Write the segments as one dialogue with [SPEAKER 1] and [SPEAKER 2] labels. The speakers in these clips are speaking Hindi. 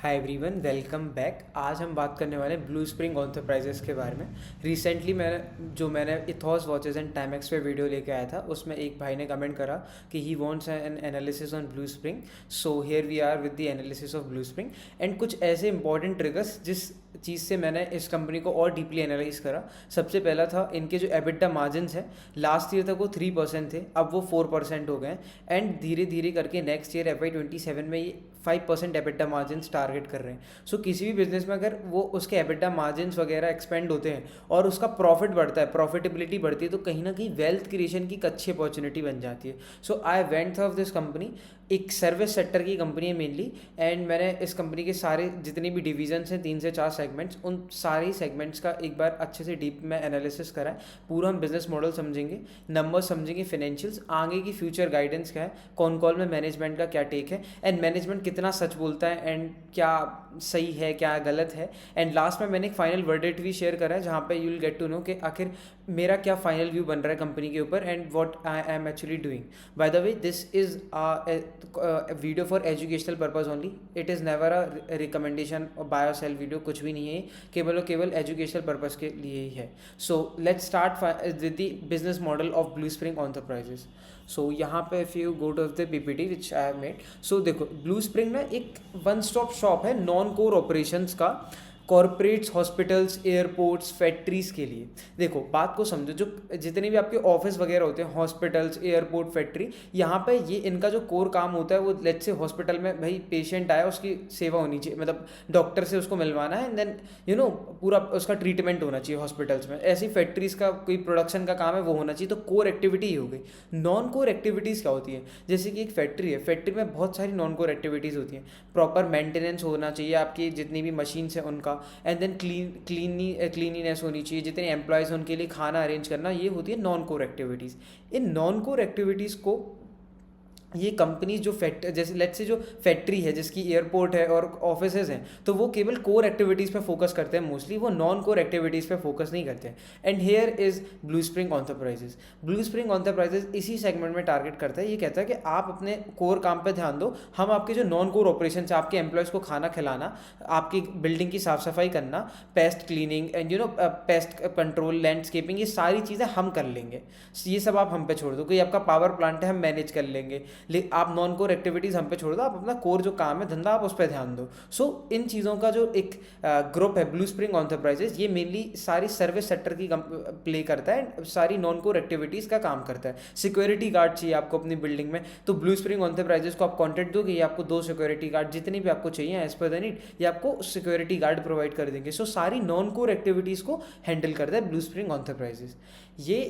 [SPEAKER 1] Hi everyone, welcome back. आज हम बात करने वाले हैं ब्लू स्प्रिंग एंटरप्राइजेस के बारे में। रिसेंटली मैंने इथॉस वॉचेस एंड टाइमेक्स पे वीडियो लेके आया था, उसमें एक भाई ने कमेंट करा कि he wants an analysis on Blue Spring. So here we are with the analysis of Blue Spring and कुछ ऐसे इंपॉर्टेंट ट्रिगर्स जिस चीज़ से मैंने इस कंपनी को और डीपली एनालाइज करा। सबसे पहला था इनके जो एबिटा मार्जिन्स हैं, लास्ट ईयर तक वो 3% थे, अब वो 4% हो गए एंड धीरे धीरे करके नेक्स्ट ईयर FY27 में ये 5% एबिटा मार्जिन टारगेट कर रहे हैं। सो किसी भी बिजनेस में अगर वो उसके एबिटा मार्जिन वगैरह एक्सपेंड होते हैं और उसका प्रॉफिट बढ़ता है, प्रॉफिटेबिलिटी बढ़ती है, तो कहीं ना कहीं वेल्थ क्रिएशन की एक अच्छी अपॉर्चुनिटी बन जाती है। So I went of this company. एक सर्विस सेक्टर की कंपनी है मेनली, एंड मैंने इस कंपनी के सारे जितने भी डिवीजन्स हैं, 3 से 4 सेगमेंट्स, उन सारे सेगमेंट्स का एक बार अच्छे से डीप में एनालिसिस करा है। पूरा हम बिजनेस मॉडल समझेंगे, नंबर्स समझेंगे, फाइनेंशियल्स, आगे की फ्यूचर गाइडेंस क्या है, कौन कॉल में मैनेजमेंट का क्या टेक है, एंड मैनेजमेंट कितना सच बोलता है एंड क्या सही है क्या गलत है। एंड लास्ट में मैंने एक फाइनल वर्डिक्ट भी शेयर करा है, जहाँ पे you will get to know कि आखिर मेरा क्या फाइनल व्यू बन रहा है कंपनी के ऊपर and what I am actually doing. By the way, this is video for educational purpose only. It is never a recommendation bye और सेल वीडियो, कुछ भी नहीं है, केवल और केवल एजुकेशनल पर्पज के लिए ही है। So let's start with the business model of Blue Spring Enterprises. So यहाँ पे if you go to the PPT which I have made, so देखो ब्लू स्प्रिंग ना एक वन स्टॉप शॉप है नॉन कोर ऑपरेशंस का, कॉरपोरेट्स, हॉस्पिटल्स, एयरपोर्ट्स, फैक्ट्रीज़ के लिए। देखो बात को समझो, जो जितने भी आपके ऑफिस वगैरह होते हैं, हॉस्पिटल्स, एयरपोर्ट, फैक्ट्री, यहाँ पे ये इनका जो कोर काम होता है वो लेट्स से हॉस्पिटल में भाई पेशेंट आया, उसकी सेवा होनी चाहिए, मतलब डॉक्टर से उसको मिलवाना है एंड देन पूरा उसका ट्रीटमेंट होना चाहिए हॉस्पिटल्स में। ऐसी फैक्ट्रीज़ का कोई प्रोडक्शन का काम है वो होना चाहिए, तो कोर एक्टिविटी ही हो गई। नॉन कोर एक्टिविटीज़ क्या होती है? जैसे कि एक फैक्ट्री है, फैक्ट्री में बहुत सारी नॉन कोर एक्टिविटीज़ होती हैं। प्रॉपर मेंटेनेंस होना चाहिए आपकी जितनी भी मशीन्स हैं उनका, एंड देन क्लीनीनेस होनी चाहिए, जितने एम्प्लॉयज़ उनके लिए खाना अरेंज करना, ये होती है non core activities. In non core activities को ये कंपनी जो जैसे लेट्स से जो फैक्ट्री है जिसकी एयरपोर्ट है और ऑफिसेज हैं, तो वो केवल कोर एक्टिविटीज़ पे फोकस करते हैं मोस्टली, वो नॉन कोर एक्टिविटीज़ पे फोकस नहीं करते हैं। And here is blue spring enterprises. Blue spring enterprises इसी सेगमेंट में टारगेट करता है। ये कहता है कि आप अपने कोर काम पे ध्यान दो, हम आपके जो नॉन कोर ऑपरेशन है, आपके एम्प्लॉयज़ को खाना खिलाना, आपकी बिल्डिंग की साफ सफाई करना, paste cleaning and pest control, landscaping, ये सारी चीज़ें हम कर लेंगे। ये सब आप हम पे छोड़ दो। कोई आपका पावर प्लांट है, हम मैनेज कर लेंगे। आप नॉन कोर एक्टिविटीज़ हम पे छोड़ दो, आप अपना कोर जो काम है, धंधा, आप उस पर ध्यान दो। सो इन चीज़ों का जो एक ग्रुप है ब्लू स्प्रिंग एंटरप्राइजेज, ये मेनली सारी सर्विस सेक्टर की प्ले करता है, सारी नॉन कोर एक्टिविटीज़ का काम करता है। सिक्योरिटी गार्ड चाहिए आपको अपनी बिल्डिंग में, तो ब्लू स्प्रिंग एंटरप्राइजेज को आप कॉन्टैक्ट दोगे, ये आपको 2 सिक्योरिटी गार्ड जितनी भी आपको चाहिए एज पर द नीड, ये आपको सिक्योरिटी गार्ड प्रोवाइड कर देंगे। सो सारी नॉन कोर एक्टिविटीज़ को हैंडल करता है ब्लू स्प्रिंग एंटरप्राइजेज। ये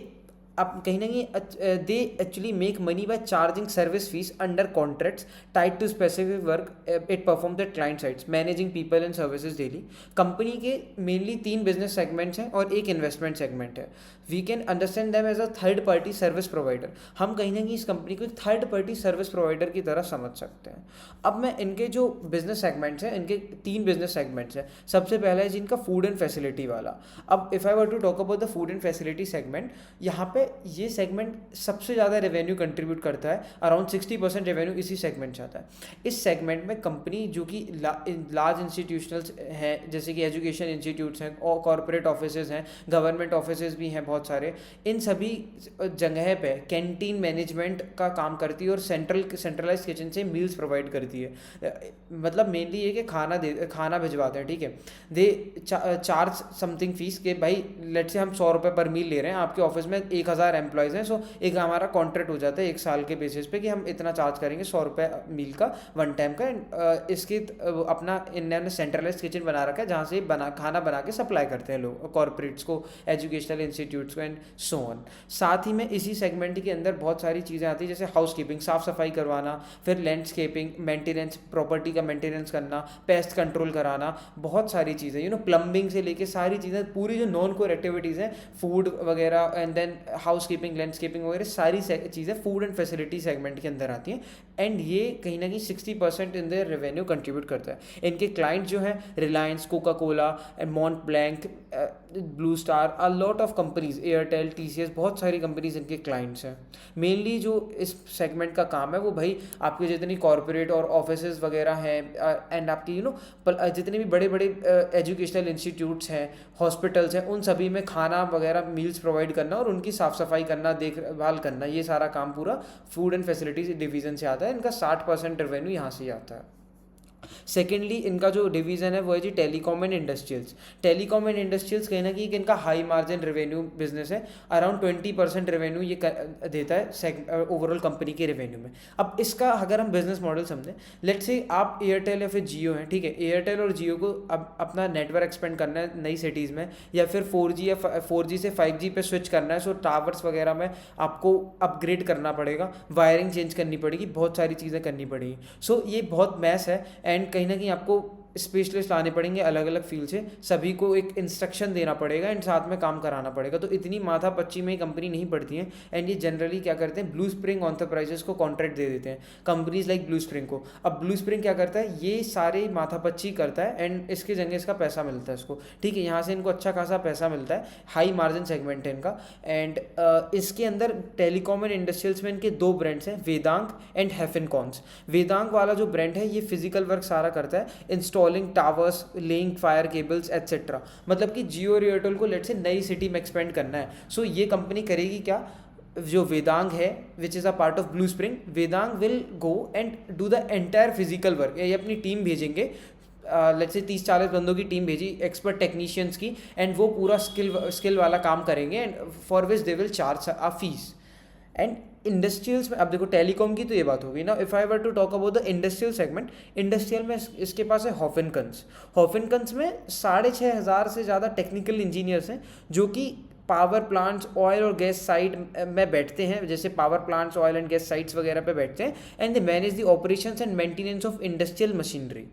[SPEAKER 1] अब कहीं ना कहीं they actually make money by charging service fees under contracts tied to specific work it perform the client sides, managing people and services daily. Company के मेनली 3 बिजनेस सेगमेंट्स हैं और एक इन्वेस्टमेंट सेगमेंट है। We can understand them as a third party service provider. हम कहीं ना कहीं इस कंपनी को एक थर्ड पार्टी सर्विस प्रोवाइडर की तरह समझ सकते हैं। अब मैं इनके जो बिजनेस सेगमेंट्स हैं, इनके 3 बिजनेस सेगमेंट्स हैं। सबसे पहला है जिनका फूड एंड फैसिलिटी वाला। अब if I were to talk about the food and facility segment, यहाँ पे ये सेगमेंट सबसे ज़्यादा रेवेन्यू कंट्रीब्यूट करता है, अराउंड 60% रेवेन्यू इसी सेगमेंट से आता है। इस सेगमेंट में कंपनी जो कि लार्ज इंस्टीट्यूशनल्स हैं, जैसे कि एजुकेशन इंस्टीट्यूट्स हैं और कॉर्पोरेट ऑफिसेज हैं, गवर्नमेंट ऑफिसेज भी हैं बहुत सारे, इन सभी जगह पे कैंटीन मैनेजमेंट का काम करती है और सेंट्रलाइज किचन से मील्स प्रोवाइड करती है। मतलब मेनली ये कि खाना भिजवाते हैं, ठीक है। दे चार्ज समथिंग फीस के भाई लेट से हम 100 रुपये पर मील ले रहे हैं, आपके ऑफिस में 1000 एम्प्लॉयज़ हैं, सो एक हमारा कॉन्ट्रैक्ट हो जाता है 1 साल के बेसिस पे कि हम इतना चार्ज करेंगे 100 रुपये मील का, वन टाइम का। इसके अपना इन्होंने सेंट्रलाइज किचन बना रखा है जहाँ से खाना बना के सप्लाई करते हैं लोग, कॉर्पोरेट्स को, एजुकेशनल इंस्टीट्यूट्स को एंड सो ऑन। साथ ही में इसी सेगमेंट के अंदर बहुत सारी चीज़ें आती हैं, जैसे हाउस कीपिंग, साफ सफाई करवाना, फिर लैंडस्केपिंग, मेंटेनेंस, प्रॉपर्टी का मेंटेनेंस करना, पेस्ट कंट्रोल कराना, बहुत सारी चीज़ें, प्लम्बिंग से लेके सारी चीज़ें, पूरी जो नॉन कोर एक्टिविटीज़ हैं, फूड वगैरह and then housekeeping, landscaping वगैरह सारी चीज़ें फूड एंड फैसिलिटी सेगमेंट के अंदर आती हैं। एंड ये कहीं ना कहीं 60% इन देयर रेवेन्यू कंट्रीब्यूट करता है। इनके क्लाइंट जो है Reliance, Coca Cola, मॉन्ट blank, blue star, a lot of companies, Airtel, TCS, बहुत सारी कंपनीज इनके क्लाइंट्स हैं। मेनली जो इस सेगमेंट का काम है वो भाई आपके जितनी कॉरपोरेट और ऑफिसेज वगैरह हैं एंड आपकी जितने भी बड़े बड़े एजुकेशनल इंस्टीट्यूट्स हैं, हॉस्पिटल्स हैं, उन सभी में खाना वगैरह मील्स प्रोवाइड करना और उनकी साफ़ सफाई करना, देखभाल करना, ये सारा काम पूरा फूड एंड फैसिलिटीज डिवीज़न से आता है। इनका 60% रेवेन्यू यहाँ से ही आता है। सेकेंडली इनका जो डिवीज़न है वो है जी telecom and industrials. Telecom and industrials कहीं ना कहीं इनका हाई मार्जिन रेवेन्यू बिजनेस है। अराउंड 20% रेवेन्यू ये देता है ओवरऑल कंपनी के रेवेन्यू में। अब इसका अगर हम बिजनेस मॉडल समझें, लेट्स से आप एयरटेल या फिर जियो हैं, ठीक है, एयरटेल और जियो को अब अपना नेटवर्क एक्सपेंड करना है नई सिटीज़ में, या फिर 4G या 4G से 5G पे स्विच करना है। सो टावर्स वगैरह में आपको अपग्रेड करना पड़ेगा, वायरिंग चेंज करनी पड़ेगी, बहुत सारी चीज़ें करनी पड़ेगी। सो ये बहुत मैस है एंड कहीं ना कहीं आपको स्पेशलिस्ट लाने पड़ेंगे अलग अलग फील्ड से, सभी को एक इंस्ट्रक्शन देना पड़ेगा एंड साथ में काम कराना पड़ेगा। तो इतनी माथापच्ची में कंपनी नहीं पड़ती है एंड ये जनरली क्या करते हैं, ब्लू स्प्रिंग एंटरप्राइजेस को कॉन्ट्रैक्ट दे देते हैं, कंपनीज लाइक ब्लू स्प्रिंग को। अब ब्लू स्प्रिंग क्या करता है, ये सारे माथापच्ची करता है एंड इसके जगह इसका पैसा मिलता है इसको, ठीक है, यहाँ से इनको अच्छा खासा पैसा मिलता है, हाई मार्जिन सेगमेंट है इनका। एंड इसके अंदर टेलीकॉम एंड इंडस्ट्रियल्स में इनके 2 ब्रांड्स हैं, वेदांत एंड हैफिनकॉन्स। वेदांत वाला जो ब्रांड है ये फिजिकल वर्क सारा करता है, installing towers, laying fire cables etcetera. मतलब कि जियो और एयरटेल को लेट से नई सिटी में एक्सपेंड करना है। सो ये कंपनी करेगी क्या, जो वेदांग है which is a part of Blue Spring, Vedang will go and do the entire physical work. ये अपनी टीम भेजेंगे, लेट्स से 30-40 बंदों की टीम भेजी, एक्सपर्ट टेक्नीशियंस की, एंड वो पूरा स्किल वाला काम करेंगे and for which they will charge a fees. And industrials में अब देखो टेलीकॉम की तो ये बात होगी ना। If I were to talk about the industrial segment, industrial में इसके पास है हॉफिनकंस। हॉफिनकंस में 6,500 से ज़्यादा टेक्निकल इंजीनियर्स हैं जो कि पावर प्लांट्स, ऑयल और गैस साइट में बैठते हैं, जैसे power plants, oil and gas sites वगैरह पे बैठते हैं and they manage the operations and maintenance of industrial machinery.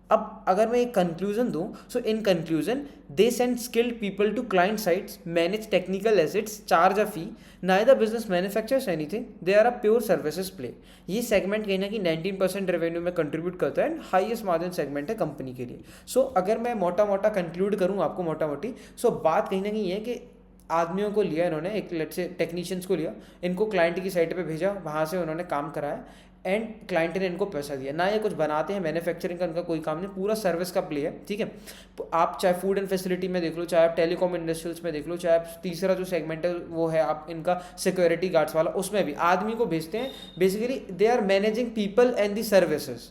[SPEAKER 1] अब अगर मैं एक कंक्लूजन दूं, so in conclusion they send skilled people to client sites, manage technical assets, charge a fee, neither business manufactures anything, they are a pure services play. ये सेगमेंट कहीं ना कहीं 19% रेवेन्यू में कंट्रीब्यूट करता है एंड हाईएस्ट मार्जिन सेगमेंट है कंपनी के लिए। सो अगर मैं मोटा मोटा कंक्लूड करूँ आपको मोटा मोटी, सो बात कहीं ना कहीं है कि आदमियों को लिया इन्होंने, एक लेट से टेक्नीशियंस को लिया, इनको क्लाइंट की साइट पे भेजा, वहाँ से उन्होंने काम कराया एंड क्लाइंट ने इनको पैसा दिया। ना ये कुछ बनाते हैं, मैन्युफैक्चरिंग का इनका कोई काम नहीं, पूरा सर्विस का प्ले है, ठीक है। आप चाहे फूड एंड फैसिलिटी में देख लो, चाहे आप टेलीकॉम इंडस्ट्रियल्स में देख लो, चाहे आप तीसरा जो सेगमेंट है वो है आप इनका सिक्योरिटी गार्ड्स वाला, उसमें भी आदमी को भेजते हैं। Basically they are managing people and the services,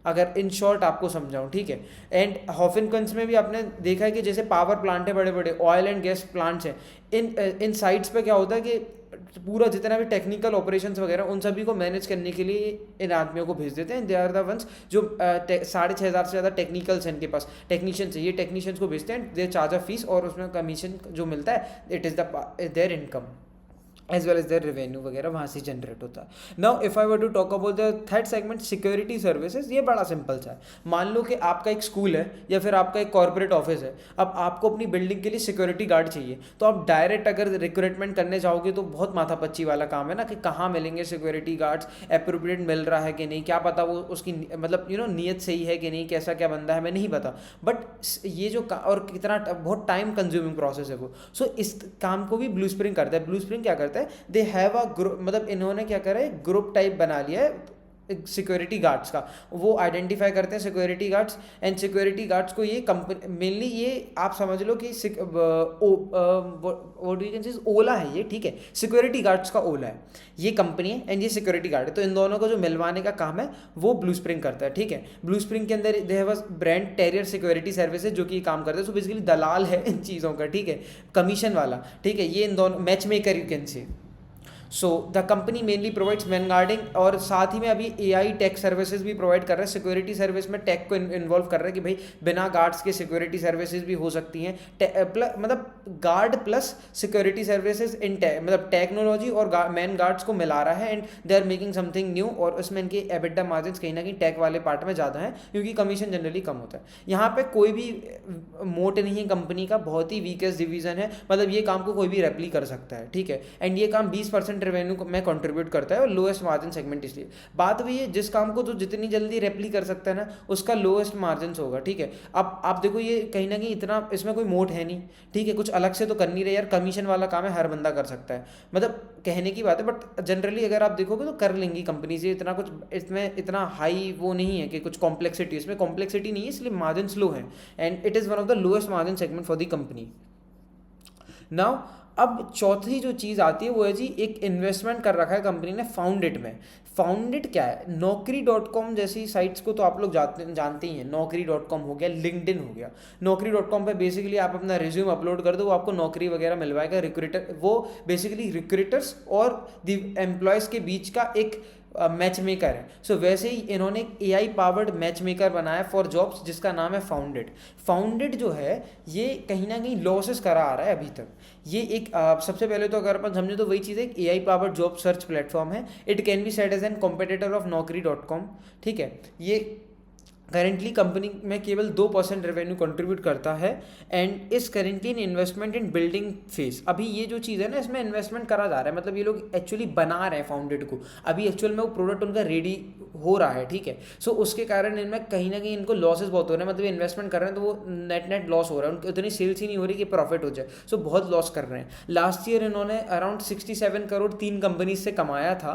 [SPEAKER 1] अगर इन शॉर्ट आपको समझाऊं, ठीक है। एंड हॉफिनकंस में भी आपने देखा है कि जैसे पावर प्लांट है, बड़े बड़े ऑयल एंड गैस प्लांट्स हैं, इन साइट्स पे क्या होता है कि पूरा जितना भी टेक्निकल ऑपरेशंस वगैरह उन सभी को मैनेज करने के लिए इन आदमियों को भेज देते हैं। दे आर द वंस जो 6,500 से ज़्यादा टेक्निकल्स हैं इनके पास, टेक्नीशियंस है, ये टेक्नीशियंस को भेजते हैं, दे चार्ज अ फीस और उसमें कमीशन जो मिलता है it is their income as well as their revenue वगैरह वहाँ से जनरेट होता है। Now if I were to talk about the third segment, security services, ये बड़ा सिंपल सा है। मान लो कि आपका एक स्कूल है या फिर आपका एक कॉर्पोरेट ऑफिस है, अब आपको अपनी बिल्डिंग के लिए सिक्योरिटी गार्ड चाहिए, तो आप डायरेक्ट अगर रिक्रूटमेंट करने जाओगे तो बहुत माथापच्ची वाला काम है ना, कि कहाँ मिलेंगे सिक्योरिटी गार्ड्स, अप्रोप्रिएट मिल रहा है कि नहीं, क्या पता वो उसकी मतलब नीयत सही है कि नहीं, कैसा क्या बंदा है मैं नहीं पता, बट ये जो और कितना बहुत टाइम कंज्यूमिंग प्रोसेस है वो। सो इस काम को भी ब्लू स्प्रिंग करता है। ब्लू स्प्रिंग क्या करता है, दे हैव अ ग्रुप, मतलब इन्होंने क्या करा है, ग्रुप टाइप बना लिया है सिक्योरिटी गार्ड्स का। वो आइडेंटिफाई करते हैं security guards and security guards को ये कंपनी मेनली, ये आप समझ लो कि ओला है ये, ठीक है, सिक्योरिटी गार्ड्स का ओला है, ये कंपनी है एंड ये सिक्योरिटी गार्ड है। तो इन दोनों को जो मिलवाने का काम है वो ब्लू स्प्रिंग करता है, ठीक है। ब्लू स्प्रिंग के अंदर they have a brand terrier security services जो कि काम करते हैं। सो बेसिकली दलाल है इन चीज़ों का, ठीक है, कमीशन वाला, ठीक है। ये इन दोनों match maker you can say. So the company mainly provides man guarding, और साथ ही में अभी AI टेक सर्विसेज भी प्रोवाइड कर रहे हैं। सिक्योरिटी सर्विस में टेक को इन्वॉल्व कर रहे हैं कि भाई बिना गार्ड्स के सिक्योरिटी सर्विसेज भी हो सकती हैं, मतलब गार्ड प्लस सिक्योरिटी सर्विसेज इन मतलब टेक्नोलॉजी और मैन गार्ड्स को मिला रहा है and they are making something new. और उसमें इनके एबिटा मार्जिन कहीं ना कहीं टेक वाले पार्ट में ज़्यादा है क्योंकि कमीशन जनरली कम होता है। यहाँ पे कोई भी मोट नहीं है कंपनी का, बहुत ही वीकेस्ट डिवीजन है, मतलब ये काम को कोई भी रेप्ली कर सकता है, ठीक है। एंड ये काम 20% 2% रेवेन्यू में कंट्रीब्यूट करता है और लोएस्ट मार्जिन सेगमेंट इसलिए। बात वही है, जिस काम को जो जितनी जल्दी रेप्ली कर सकता है ना उसका लोएस्ट मार्जिन होगा, ठीक है। अब आप देखो ये कहीं ना कहीं इतना इसमें कोई मोट है नहीं, ठीक है, कुछ अलग से तो कर नहीं रहे यार, कमीशन वाला काम है, हर बंदा कर सकता है, मतलब कहने की बात है, बट जनरली अगर आप देखोगे तो कर लेंगी कंपनी से, इतना कुछ इसमें इतना हाई वो नहीं है कि कुछ कॉम्प्लेक्सिटी, इसमें कॉम्प्लेक्सिटी नहीं है, इसलिए मार्जिन लो है and it is one of the lowest margin segment for the company. Now अब चौथी जो चीज़ आती है वो है जी, एक इन्वेस्टमेंट कर रखा है कंपनी ने फाउंडेड में। फाउंडेड क्या है? Naukri.com जैसी साइट्स को तो आप लोग जानते ही हैं, Naukri.com हो गया, लिंक्डइन हो गया। Naukri.com पे बेसिकली आप अपना रिज्यूम अपलोड कर दो, वो आपको नौकरी वगैरह मिलवाएगा। रिक्रूटर, वो बेसिकली रिक्रूटर्स और द एम्प्लॉयज़ के बीच का एक मैच मेकर है। सो वैसे ही इन्होंने एक AI पावर्ड मैच मेकर बनाया फॉर जॉब्स जिसका नाम है फाउंडेड। फाउंडेड जो है ये कहीं ना कहीं लॉसेस करा आ रहा है अभी तक। ये एक सबसे पहले तो अगर अपन समझे तो वही चीज़ है, एक AI powered job search platform है। It can be said as an competitor of Naukri.com, ठीक है। ये करेंटली कंपनी में केवल 2% रेवेन्यू कंट्रीब्यूट करता है एंड इस currently in investment in building phase. अभी ये जो चीज़ है ना इसमें इन्वेस्टमेंट करा जा रहा है, मतलब ये लोग एक्चुअली बना रहे हैं फाउंडेड को, अभी एक्चुअल में वो प्रोडक्ट उनका रेडी हो रहा है, ठीक है। सो उसके कारण इनमें कहीं ना कहीं इनको लॉसेस बहुत हो रहे हैं, मतलब इन्वेस्टमेंट कर रहे हैं तो वो नेट लॉस हो रहा है, उनकी उतनी सेल्स ही नहीं हो रही कि प्रॉफिट हो जाए, सो बहुत लॉस कर रहे हैं। लास्ट ईयर इन्होंने अराउंड 67 करोड़ 3 कंपनीज से कमाया था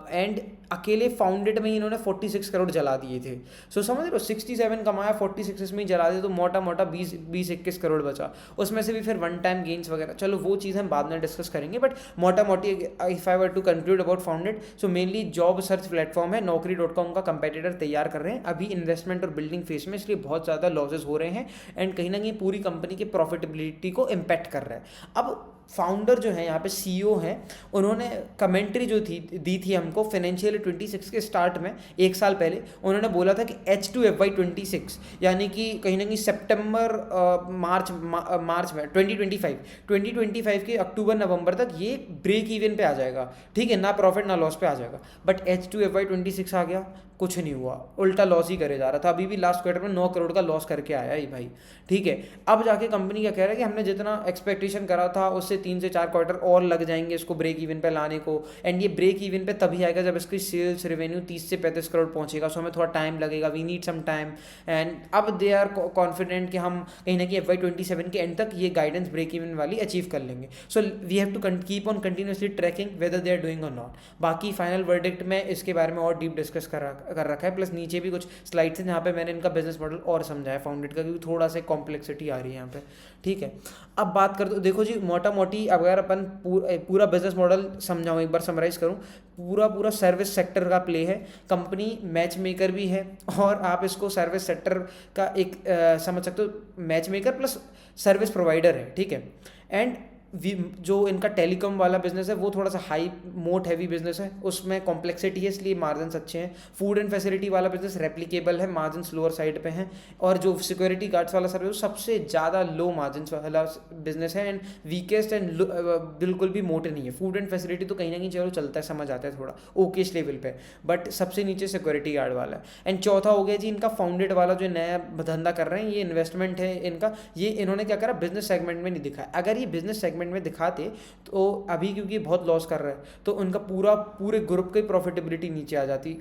[SPEAKER 1] एंड अकेले फाउंडेड में ही इन्होंने 46 करोड़ जला दिए थे। सो समझ रहे हो, 67 कमाया, 46 इसमें ही जला दिए, तो मोटा मोटा 20-21 करोड़ बचा। उसमें से भी फिर वन टाइम गेन्स वगैरह, चलो वो चीज़ हम बाद में डिस्कस करेंगे, बट मोटा मोटी if I were to conclude about Foundit, so mainly job search platform है, Naukri.com का कंपेटिटर तैयार कर रहे हैं अभी इन्वेस्टमेंट और बिल्डिंग फेज में, इसलिए बहुत ज़्यादा लॉसेज हो रहे हैं एंड कहीं ना कहीं पूरी कंपनी की प्रॉफिटेबिलिटी को इम्पैक्ट कर रहा है। अब फाउंडर जो है यहाँ पे CEO हैं, उन्होंने कमेंट्री जो थी दी थी हमको फाइनेंशियल 26 के स्टार्ट में, एक साल पहले उन्होंने बोला था कि H2 FY26 यानी कि कहीं ना कहीं सितंबर मार्च में 2025 के अक्टूबर नवंबर तक ये ब्रेक इवन पे आ जाएगा, ठीक है, ना प्रॉफिट ना लॉस पे आ जाएगा। बट H2 FY26 आ गया, कुछ नहीं हुआ, उल्टा लॉस ही करे जा रहा था। अभी भी लास्ट क्वार्टर में 9 करोड़ का लॉस करके आया ही भाई, ठीक है। अब जाके कंपनी क्या कह रहा है कि हमने जितना एक्सपेक्टेशन करा था उससे 3 से 4 क्वार्टर और लग जाएंगे इसको ब्रेक इवन पे लाने को, एंड ये ब्रेक इवन पे तभी आएगा जब इसकी सेल्स रेवेन्यू 30 से 35 करोड़ पहुंचेगा। सो हमें थोड़ा टाइम लगेगा, we need some time and अब दे आर कॉन्फिडेंट कि हम कहीं ना कहीं FY27 के एंड तक ये गाइडेंस ब्रेक इवन वाली अचीव कर लेंगे। So we have to keep on continuously tracking whether they are doing और नॉट। बाकी फाइनल वर्डिक्ट में इसके बारे में और डीप डिस्कस कर रखा है, प्लस नीचे भी कुछ स्लाइड्स हैं जहाँ पे मैंने इनका बिजनेस मॉडल और समझाया फाउंडेड का, क्योंकि थोड़ा सा कॉम्प्लेक्सिटी आ रही है यहाँ पे, ठीक है। अब बात कर दो, देखो जी मोटा मोटी अगर अपन पूरा बिजनेस मॉडल समझाऊँ, एक बार समराइज करूँ, पूरा सर्विस सेक्टर का प्ले है, कंपनी मैच मेकर भी है और आप इसको सर्विस सेक्टर का एक समझ सकते हो, match maker plus service provider है, ठीक है। एंड जो इनका टेलीकॉम वाला बिजनेस है वो थोड़ा सा हाई मोट हैवी बिजनेस है, उसमें कॉम्प्लेक्सिटी है इसलिए मार्जिन अच्छे हैं। फूड एंड फैसिलिटी वाला बिजनेस रेप्लिकेबल है, मार्जिन लोअर साइड पे हैं, और जो सिक्योरिटी गार्ड्स वाला सर्विस सबसे ज़्यादा लो मार्जिन वाला बिजनेस है एंड वीकेस्ट एंड बिल्कुल भी मोटे नहीं है। फूड एंड फैसिलिटी तो कहीं ना कहीं चलो चलता है, समझ आता है थोड़ा ओकेश लेवल पे, बट सबसे नीचे सिक्योरिटी गार्ड वाला है। एंड चौथा हो गया जी इनका फाउंडेड वाला जो नया धंधा कर रहे हैं, ये इन्वेस्टमेंट है इनका, ये इन्होंने क्या करा बिजनेस सेगमेंट में नहीं दिखा। अगर ये बिजनेस सेगमेंट में दिखाते तो अभी क्योंकि बहुत लॉस कर रहा है तो उनका पूरे ग्रुप की प्रॉफिटेबिलिटी नीचे आ जाती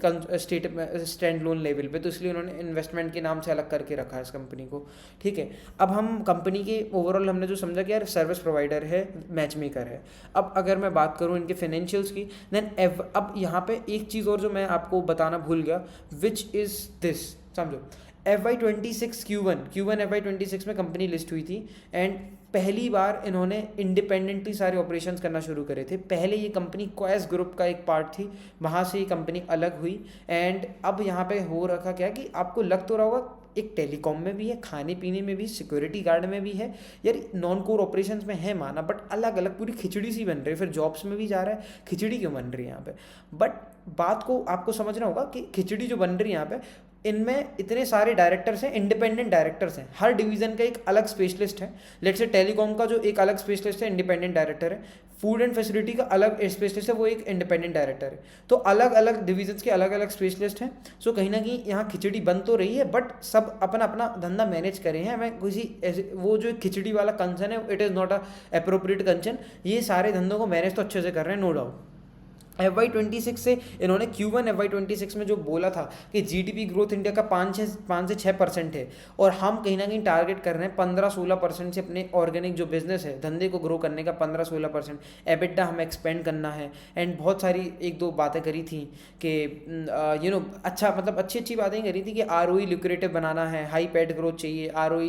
[SPEAKER 1] स्टैंड लोन लेवल पे, तो इसलिए उन्होंने इन्वेस्टमेंट के नाम से अलग करके रखा है इस कंपनी को, ठीक है। अब हम कंपनी के ओवरऑल हमने जो समझा कि यार सर्विस प्रोवाइडर है, मैच मेकर है। अब अगर मैं बात करूं इनके फाइनेंशियल्स की, देन अब यहाँ पे एक चीज़ और जो मैं आपको बताना भूल गया, विच इज़ दिस, समझो FY26 Q1 FY26 में कंपनी लिस्ट हुई थी एंड पहली बार इन्होंने इंडिपेंडेंटली सारे ऑपरेशंस करना शुरू करे थे। पहले ये कंपनी क्वाइस ग्रुप का एक पार्ट थी, वहाँ से ये कंपनी अलग हुई एंड अब यहाँ पे हो रखा क्या कि आपको लग तो रहा होगा एक टेलीकॉम में भी है, खाने पीने में भी, सिक्योरिटी गार्ड में भी है, यार नॉन कोर ऑपरेशंस में है माना, बट अलग अलग पूरी खिचड़ी सी बन रही है। फिर जॉब्स में भी जा रहा है, खिचड़ी क्यों बन रही है यहाँ पे? बट बात को आपको समझना होगा कि खिचड़ी जो बन रही है यहाँ पे इनमें इतने सारे डायरेक्टर्स हैं, इंडिपेंडेंट डायरेक्टर्स हैं, हर डिवीजन का एक अलग स्पेशलिस्ट है। लेट्स से टेलीकॉम का जो एक अलग स्पेशलिस्ट है इंडिपेंडेंट डायरेक्टर है, फूड एंड फैसिलिटी का अलग स्पेशलिस्ट है वो एक इंडिपेंडेंट डायरेक्टर है। तो अलग अलग डिविजन्स के अलग अलग स्पेशलिस्ट हैं। सो कहीं ना कहीं यहाँ खिचड़ी बन तो रही है, बट सब अपना अपना धंधा मैनेज करे हैं। मैं किसी ऐसे वो जो खिचड़ी वाला कंसर्न है, it is not a appropriate concern. ये सारे धंधों को मैनेज तो अच्छे से कर रहे हैं, नो डाउट। FY26 से इन्होंने Q1 FY26 में जो बोला था कि GDP ग्रोथ इंडिया का 5 से 6% है, और हम कहीं ना कहीं टारगेट कर रहे हैं 15-16% से अपने ऑर्गेनिक जो बिजनेस है धंधे को ग्रो करने का 15-16%। एबिटा हमें एक्सपेंड करना है, एंड बहुत सारी एक दो बातें करी थी कि अच्छा मतलब अच्छी बातें करी थी कि ROE ल्यूक्रेटिव बनाना है, हाई पैट ग्रोथ चाहिए, ROE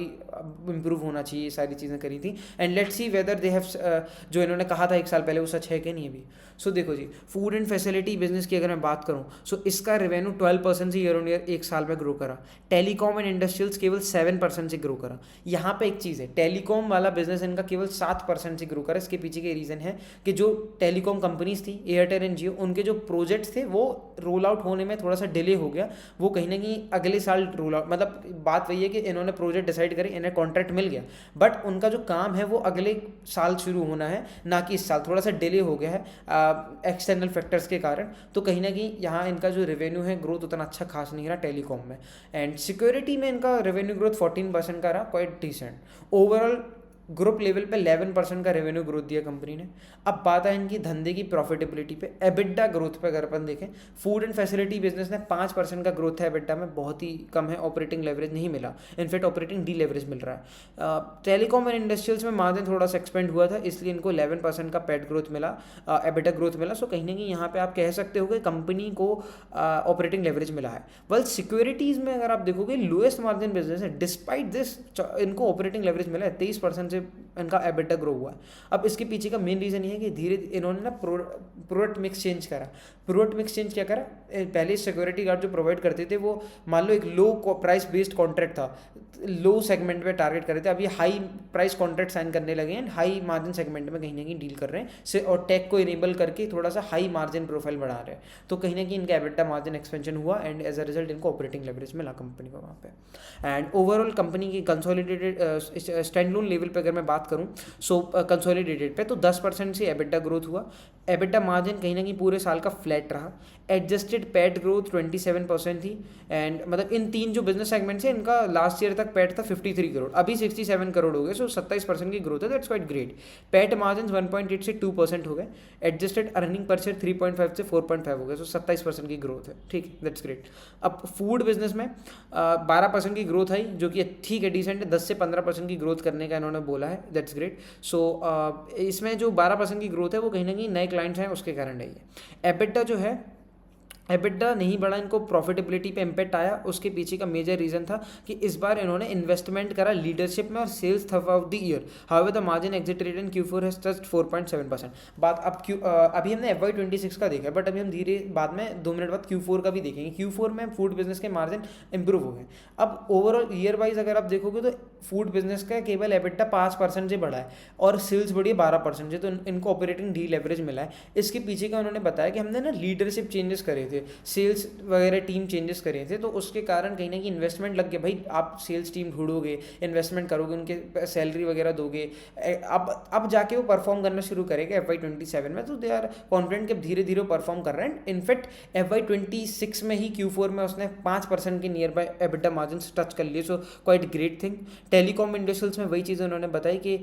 [SPEAKER 1] इंप्रूव होना चाहिए, सारी चीज़ें करी थी। And let's see whether they have जो इन्होंने कहा था 1 साल पहले वो सच है कि नहीं अभी। सो देखो जी, फूड एंड फैसिलिटी बिजनेस की अगर मैं बात करूं, सो इसका रेवेन्यू 12% से ईयर ऑन ईयर 1 साल में ग्रो करा। टेलीकॉम एंड इंडस्ट्रियल्स केवल 7% से ग्रो करा। यहाँ पे एक चीज़ है, टेलीकॉम वाला बिजनेस इनका केवल 7% से ग्रो करा। इसके पीछे के रीज़न है कि जो टेलीकॉम कंपनीज थी एयरटेल एंड जियो, उनके जो प्रोजेक्ट्स थे वो रोल आउट होने में थोड़ा सा डिले हो गया। वो कहीं ना कहीं अगले साल रोल आउट, मतलब बात वही है कि इन्होंने प्रोजेक्ट डिसाइड करे, इन्हें कॉन्ट्रैक्ट मिल गया, बट उनका जो काम है वो अगले साल शुरू होना है, ना कि इस साल। थोड़ा सा डिले हो गया है एक्सटर्नल फैक्टर्स के कारण। तो कहीं ना कहीं यहाँ इनका जो रेवेन्यू है ग्रोथ उतना अच्छा खास नहीं रहा टेलीकॉम में। एंड सिक्योरिटी में इनका रेवेन्यू ग्रोथ 14% का रहा, quite decent. Overall group level पे 11% का रेवेन्यू ग्रोथ दिया कंपनी ने। अब बात है इनकी धंधे की प्रॉफिटेबिलिटी पे, एबिटा ग्रोथ पे अगर अपन देखें, फूड एंड फैसिलिटी बिजनेस ने 5% का ग्रोथ है एबिटा में, बहुत ही कम है, ऑपरेटिंग लेवरेज नहीं मिला, इनफैक्ट ऑपरेटिंग डी लेवरेज मिल रहा है। टेलीकॉम एंड इंडस्ट्रियल्स में मार्जिन थोड़ा सा एक्सपेंड हुआ था, इसलिए इनको 11% का पैट ग्रोथ मिला, एबिटा ग्रोथ मिला। सो कहीं ना कहीं यहाँ पे आप कह सकते हो कि कंपनी को ऑपरेटिंग लेवरेज मिला है। वेल सिक्योरिटीज़ में अगर आप देखोगे लोएस्ट मार्जिन बिजनेस है, डिस्पाइट दिस इनको ऑपरेटिंग लेवरेज मिला है, 23% से इनका एबिटा ग्रो हुआ है। अब इसके पीछे का मेन रीज़न ये है कि धीरे इन्होंने ना प्रोडक्ट मिक्स चेंज करा। प्रोडक्ट मिक्स चेंज क्या करा, पहले सिक्योरिटी गार्ड जो प्रोवाइड करते थे वो मान लो एक लो प्राइस बेस्ड कॉन्ट्रैक्ट था, लो सेगमेंट में टारगेट कर रहे थे, अभी हाई प्राइस कॉन्ट्रैक्ट साइन करने लगे हैं, हाई मार्जिन सेगमेंट में कहीं ना कहीं डील कर रहे हैं, और टेक को इनेबल करके थोड़ा सा हाई मार्जिन प्रोफाइल बढ़ा रहे हैं। तो कहीं ना कहीं इनका एबिटा मार्जिन एक्सपेंशन हुआ, एंड एज अ रिजल्ट इनको ऑपरेटिंग लेवरेज मिला कंपनी को वहाँ पे। एंड ओवरऑल कंपनी की कंसोलिडेटेड स्टैंड लोन लेवल पे अगर मैं बात करूँ, सो कंसोलिडेटेड पे तो 10% से एबिटा ग्रोथ हुआ। एबिटा मार्जिन कहीं ना कहीं पूरे साल का फ्लैट रहा। एडजस्टेड पैट ग्रोथ 27% थी। एंड मतलब इन तीन जो बिजनेस सेगमेंट्स हैं इनका लास्ट ईयर तक पैट था 53 करोड़, अभी 67 करोड़ हो गए, सो 27% की ग्रोथ है, that's quite great. PAT margin 1.8 से 2% हो गए। एडजस्टेड अर्निंग पर शेयर 3.5 से 4.5 हो गए, सो 27% की ग्रोथ है, ठीक है, दैट्स ग्रेट। अब फूड बिजनेस में 12% की ग्रोथ आई, जो कि ठीक है, डिसेंट है। 10 से 15% की ग्रोथ करने का इन्होंने बोला है, दैट्स ग्रेट। सो इसमें जो 12% की ग्रोथ है वो कहीं ना कहीं नए क्लाइंट्स हैं उसके कारण रही है। एबिटा जो है, एबिटा नहीं बढ़ा, इनको प्रॉफिटेबिलिटी पे इम्पैक्ट आया। उसके पीछे का मेजर रीजन था कि इस बार इन्होंने इन्वेस्टमेंट करा लीडरशिप में और sales through the year. However the margin exit rate in Q4 has touched 4.7%। बात अब अभी हमने FY26 का देखा है, बट अभी हम धीरे बाद में 2 मिनट बाद Q4 का भी देखेंगे। Q4 में फूड बिजनेस के मार्जिन इंप्रूव हो गए। अब ओवरऑल ईयर वाइज अगर आप देखोगे तो फूड बिजनेस का केवल एबिटा 5% से बढ़ा है और सेल्स बढ़ी 12% से, तो इनको ऑपरेटिंग डी लेवरेज मिला है। इसके पीछे का उन्होंने बताया कि हमने ना लीडरशिप चेंजेस करे थे, सेल्स वगैरह टीम चेंजेस करे थे, तो उसके कारण कहीं ना कहीं इन्वेस्टमेंट लग गया। भाई आप सेल्स टीम ढूंढोगे, इन्वेस्टमेंट करोगे, उनके सैलरी वगैरह दोगे, अब जाके वो परफॉर्म करना शुरू करेगा FY27 में। तो दे आर कॉन्फिडेंट कि धीरे धीरे परफॉर्म कर रहे हैं। इनफैक्ट FY26 में ही Q4 में उसने 5% के near by EBITDA margin touch कर लिए, so quite great thing. Telecom industrials में वही चीज़ उन्होंने बताई कि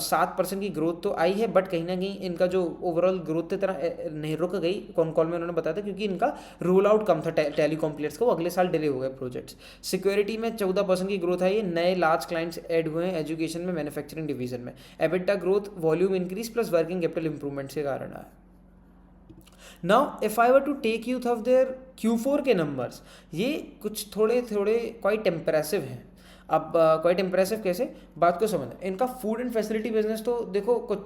[SPEAKER 1] 7% की ग्रोथ तो आई है, बट कहीं ना कहीं इनका जो ओवरऑल ग्रोथ की तरह नहीं रुक गई। कॉल में उन्होंने बताया था क्योंकि इनका रोल आउट कम था टेलीकॉम प्लेयर्स को, अगले साल डिले हो गए प्रोजेक्ट्स। सिक्योरिटी में 14% की ग्रोथ आई है, नए लार्ज क्लाइंट्स ऐड हुए हैं एजुकेशन में, मैन्युफैक्चरिंग डिवीजन में। EBITDA growth volume increase plus working capital improvement के कारण आया। Now if I were to take you through their Q4 के नंबर्स, ये कुछ थोड़े क्वाइट इम्प्रेसिव हैं। अब क्वाइट इंप्रेसिव कैसे, बात को समझना। इनका फूड एंड फैसिलिटी बिजनेस तो देखो कुछ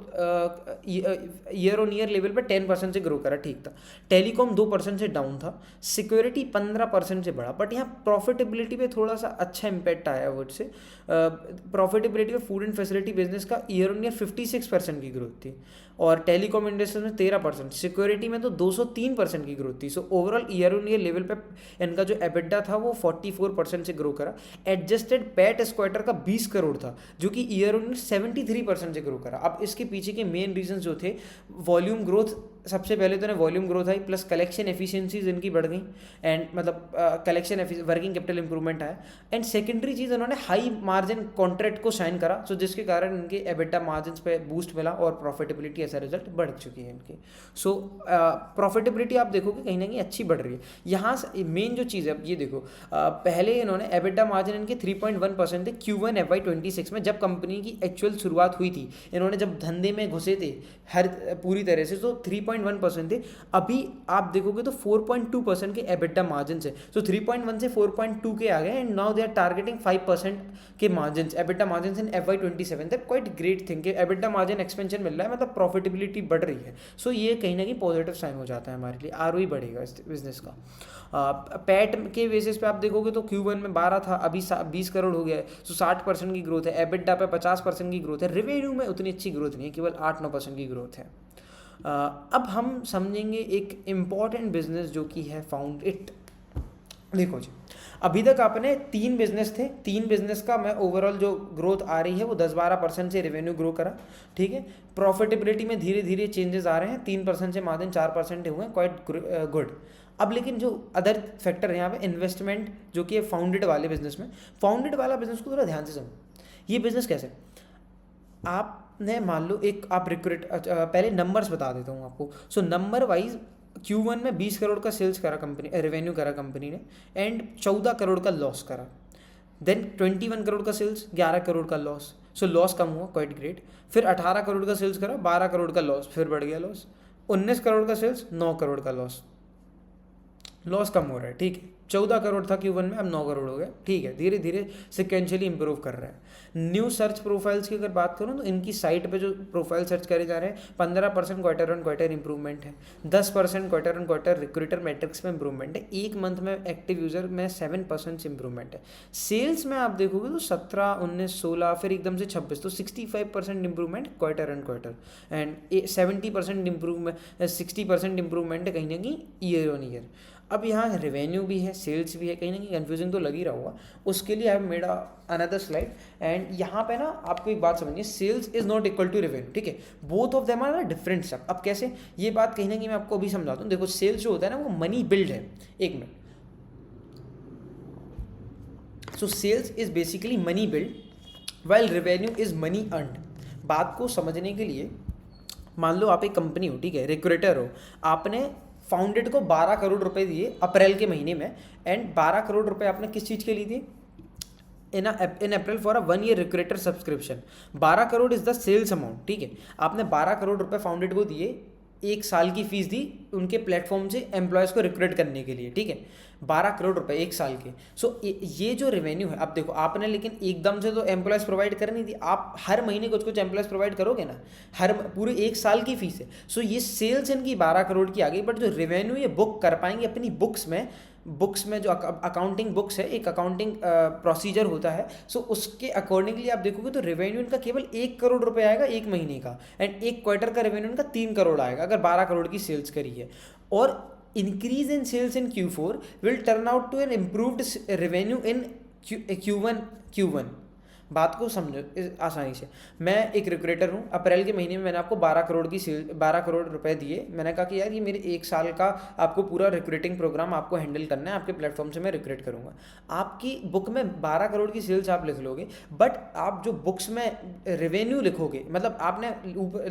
[SPEAKER 1] ईयर ऑन ईयर लेवल पे 10% से ग्रो करा, ठीक था। टेलीकॉम 2% से डाउन था, सिक्योरिटी 15% से बढ़ा, बट यहाँ प्रॉफिटेबिलिटी पे थोड़ा सा अच्छा इम्पैक्ट आया वुड से। प्रॉफिटेबिलिटी में फूड एंड फैसिलिटी बिजनेस का ईयर ऑन ईयर 56% की ग्रोथ थी, और टेलीकॉम इंडस्ट्री में 13%, सिक्योरिटी में तो 203% की ग्रोथ थी। So overall year on year level पे इनका जो एबिटा था वो 44% से ग्रो करा। एडजस्टेड पैट इस क्वार्टर का 20 करोड़ था, जो कि ईयर ऑन ईयर 73% से ग्रो करा। अब इसके पीछे के मेन रीजन जो थे, वॉल्यूम ग्रोथ, सबसे पहले तो वॉल्यूम ग्रोथ आई, प्लस कलेक्शन एफिशिएंसीज इनकी बढ़ गई, एंड मतलब कलेक्शन वर्किंग कैपिटल इंप्रूवमेंट आया, एंड सेकेंडरी चीज़ उन्होंने हाई मार्जिन कॉन्ट्रैक्ट को साइन करा, सो जिसके कारण इनके एबिटा मार्जिन पे बूस्ट मिला और प्रॉफिटेबिलिटी एज अ रिजल्ट बढ़ चुकी है इनकी। सो प्रॉफिटेबिलिटी आप देखोगे कहीं ना कहीं अच्छी बढ़ रही है। यहाँ से मेन जो चीज़ है, ये देखो, पहले इन्होंने एबिटा मार्जिन इनके 3.1% थे Q1 FY26 में, जब कंपनी की एक्चुअल शुरुआत हुई थी, इन्होंने जब धंधे में घुसे थे हर पूरी तरह से, तो 3.1% थे। अभी आप देखोगे तो 4.2% के एबिटा मार्जिन है, सो 3.1 से 4.2 के आ गए, and now they are targeting 5% के margin, EBITDA margin in FY27। That quite great thing कि एबिटा मार्जिन एक्सपेंशन मिल रहा है, मतलब प्रॉफिटेबिलिटी बढ़ रही है। सो ये कहीं ना कहीं पॉजिटिव साइन हो जाता है हमारे लिए, ROE बढ़ेगा इस बिजनेस का। पैट के बेसिस पे आप देखोगे तो Q1 में 12 था, अभी 20 करोड़ हो गया है, सो 60% की ग्रोथ है। एबिटा पे 50% की ग्रोथ है। रेवेन्यू में उतनी अच्छी ग्रोथ नहीं है, केवल 8-9% की ग्रोथ है। अब हम समझेंगे एक इम्पॉर्टेंट बिजनेस जो कि है फाउंड इट। देखो जी, अभी तक आपने 3 बिजनेस थे, 3 बिजनेस का मैं ओवरऑल जो ग्रोथ आ रही है वो 10-12% से रेवेन्यू ग्रो करा, ठीक है। प्रॉफिटेबिलिटी में धीरे धीरे चेंजेस आ रहे हैं, 3% से मार्जिन 4% हुए हैं, क्वाइट गुड। अब लेकिन जो अदर फैक्टर है यहाँ पे, इन्वेस्टमेंट जो कि फाउंडेड वाले बिजनेस में, फाउंडेड वाला बिजनेस को थोड़ा ध्यान से समझो। ये बिजनेस कैसे, आपने मान लो एक आप पहले नंबर्स बता देता हूँ आपको। सो नंबर वाइज Q1 में 20 करोड़ का सेल्स करा कंपनी, रेवेन्यू करा कंपनी ने, एंड 14 करोड़ का लॉस करा। देन 21 करोड़ का सेल्स, 11 करोड़ का लॉस, सो लॉस कम हुआ, क्वाइट ग्रेट। फिर 18 करोड़ का सेल्स करा, 12 करोड़ का लॉस, फिर बढ़ गया लॉस। 19 करोड़ का सेल्स, 9 करोड़ का लॉस, लॉस कम हो रहा है, ठीक है। 14 करोड़ था Q1 में, अब 9 करोड़ हो गया, ठीक है। धीरे धीरे सिक्वेंशियली इंप्रूव कर रहा है। न्यू सर्च प्रोफाइल्स की अगर बात करूँ तो इनकी साइट पे जो प्रोफाइल सर्च करे जा रहे हैं, 15% क्वार्टर ऑन क्वार्टर इंप्रूवमेंट है, 10% quarter on quarter recruiter matrix में इंप्रूवमेंट है, एक मंथ में एक्टिव यूजर में 7% से इंप्रूवमेंट है। सेल्स में आप देखोगे तो 17, 19, 16, फिर एकदम से 26, तो 65% improvement quarter on quarter, and 70% improvement, 60% improvement है कहीं ना कहीं ईयर ऑन ईयर। अब यहाँ रेवेन्यू भी है, सेल्स भी है, कहीं ना कहीं कन्फ्यूजन तो लग ही रहा होगा। उसके लिए I made another slide, and यहाँ पे ना आपको एक बात समझिए, sales is not equal to revenue, ठीक है। बोथ ऑफ देम आर ना डिफरेंट स्टफ। अब कैसे, ये बात कहीं ना कहीं मैं आपको अभी समझाता हूँ। देखो, सेल्स जो होता है ना वो मनी बिल्ड है। एक minute, so sales is basically money billed while revenue is money earned. बात को समझने के लिए, मान लो आप एक कंपनी हो, ठीक है, रिक्रूटर हो, आपने फाउंडेड को 12 करोड़ रुपए दिए अप्रैल के महीने में, एंड 12 करोड़ रुपए आपने किस चीज़ के लिए दिए, in April for a 1 year recruiter subscription. 12 crore is the sales amount, ठीक है। आपने 12 करोड़ रुपए फाउंडेड को दिए, 1 साल की फीस दी उनके प्लेटफॉर्म से एम्प्लॉयज़ को रिक्रूट करने के लिए, ठीक है। 12 करोड़ रुपए 1 साल के। सो ये जो रेवेन्यू है, अब देखो आपने लेकिन एकदम से तो एम्प्लॉयज़ प्रोवाइड कर नहीं दी, आप हर महीने कुछ कुछ एम्प्लॉयज़ प्रोवाइड करोगे ना, हर पूरे 1 साल की फीस है। सो ये सेल्स इनकी 12 करोड़ की आ गई, बट जो रेवेन्यू ये बुक कर पाएंगे अपनी बुक्स में जो अकाउंटिंग बुक्स है, एक अकाउंटिंग प्रोसीजर होता है, सो उसके अकॉर्डिंगली आप देखोगे तो रेवेन्यू इनका केवल 1 करोड़ रुपए आएगा 1 महीने का, एंड 1 क्वार्टर का रेवेन्यू इनका 3 करोड़ आएगा अगर 12 करोड़ की सेल्स करी है। और increase in sales in Q4 will turn out to an improved revenue in Q1। बात को समझो आसानी से। मैं एक रिक्रूटर हूँ, अप्रैल के महीने में मैंने आपको 12 करोड़ रुपए दिए। मैंने कहा कि यार ये मेरे 1 साल का आपको पूरा रिक्रूटिंग प्रोग्राम आपको हैंडल करना है, आपके प्लेटफॉर्म से मैं रिक्रूट करूँगा। आपकी बुक में 12 करोड़ की सेल्स आप लिख लोगे, बट आप जो बुक्स में रेवेन्यू लिखोगे, मतलब आपने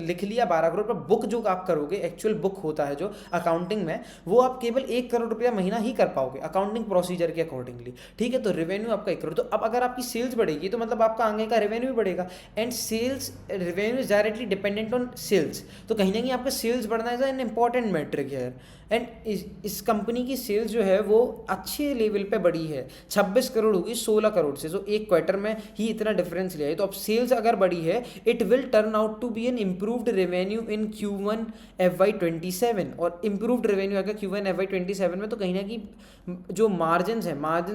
[SPEAKER 1] लिख लिया 12 करोड़, पर बुक जो आप करोगे, एक्चुअल बुक होता है जो अकाउंटिंग में, वो आप केवल 1 करोड़ रुपया महीना ही कर पाओगे अकाउंटिंग प्रोसीजर के अकॉर्डिंगली, ठीक है। तो रेवेन्यू आपका 1 करोड़। तो अब अगर आपकी सेल्स बढ़ेगी तो मतलब आपका आगे का रेवेन्यू भी बढ़ेगा, and sales revenue is directly dependent on sales. तो कहीं ना कहीं आपका सेल्स बढ़ना इज एन इंपॉर्टेंट मैट्रिक है। एंड इस कंपनी की सेल्स जो है वो अच्छे लेवल पे बढ़ी है, 26 करोड़ होगी 16 करोड़ से, जो एक क्वार्टर में ही इतना डिफरेंस लिया है। तो अब सेल्स अगर बढ़ी है, it will turn out to be an improved revenue in Q1 FY27, और इम्प्रूव्ड रेवेन्यू अगर Q1 FY27 में, तो कहीं ना कहीं जो मार्जिन